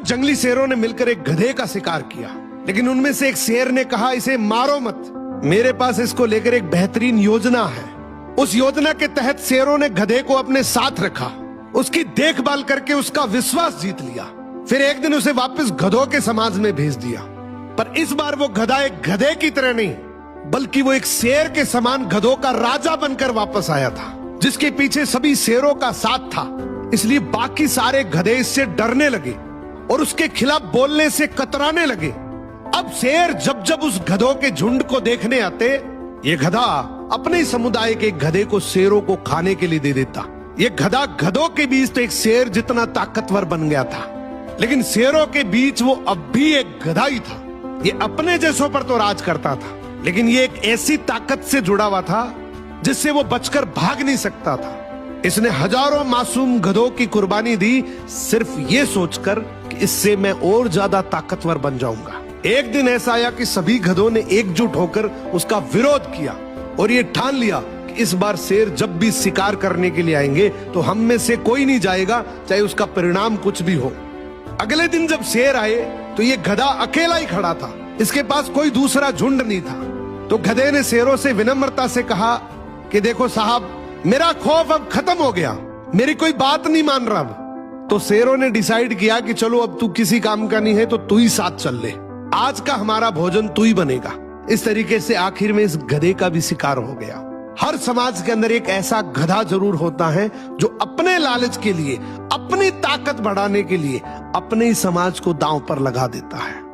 जंगली शेरों ने मिलकर एक गधे का शिकार किया, लेकिन उनमें से एक शेर ने कहा, इसे मारो मत, मेरे पास इसको लेकर एक बेहतरीन योजना है। उस योजना के तहत शेरों ने गधे को अपने साथ रखा, उसकी देखभाल करके उसका विश्वास जीत लिया। फिर एक दिन उसे वापस गधों के समाज में भेज दिया, पर इस बार वो गधा एक गधे की तरह नहीं, बल्कि वो एक शेर के समान गधों का राजा बनकर वापस आया था, जिसके पीछे सभी शेरों का साथ था। इसलिए बाकी सारे गधे इससे डरने लगे और उसके खिलाफ बोलने से कतराने लगे। अब शेर जब जब उस गधों के झुंड को देखने आते, ये गधा अपने समुदाय के गधे को शेरों को खाने के लिए दे देता। ये गधा गधों के बीच तो एक शेर जितना ताकतवर बन गया था, लेकिन शेरों के बीच वो अब भी एक गधा ही था। ये अपने जैसों पर तो राज करता था, लेकिन ये एक ऐसी ताकत से जुड़ा हुआ था जिससे वो बचकर भाग नहीं सकता था। इसने हजारों मासूम गधों की कुर्बानी दी, सिर्फ ये सोचकर कि इससे मैं और ज्यादा ताकतवर बन जाऊंगा। एक दिन ऐसा आया कि सभी गधों ने एकजुट होकर उसका विरोध किया और ये ठान लिया कि इस बार शेर जब भी शिकार करने के लिए आएंगे तो हम में से कोई नहीं जाएगा, चाहे उसका परिणाम कुछ भी हो। अगले दिन जब शेर आए तो ये गधा अकेला ही खड़ा था, इसके पास कोई दूसरा झुंड नहीं था। तो गधे ने शेरों से विनम्रता से कहा कि देखो साहब, मेरा खौफ अब खत्म हो गया, मेरी कोई बात नहीं मान रहा अब। तो शेरों ने डिसाइड किया कि चलो अब तू किसी काम का नहीं है तो तू ही साथ चल ले, आज का हमारा भोजन तू ही बनेगा। इस तरीके से आखिर में इस गधे का भी शिकार हो गया। हर समाज के अंदर एक ऐसा गधा जरूर होता है जो अपने लालच के लिए, अपनी ताकत बढ़ाने के लिए अपने ही समाज को दांव पर लगा देता है।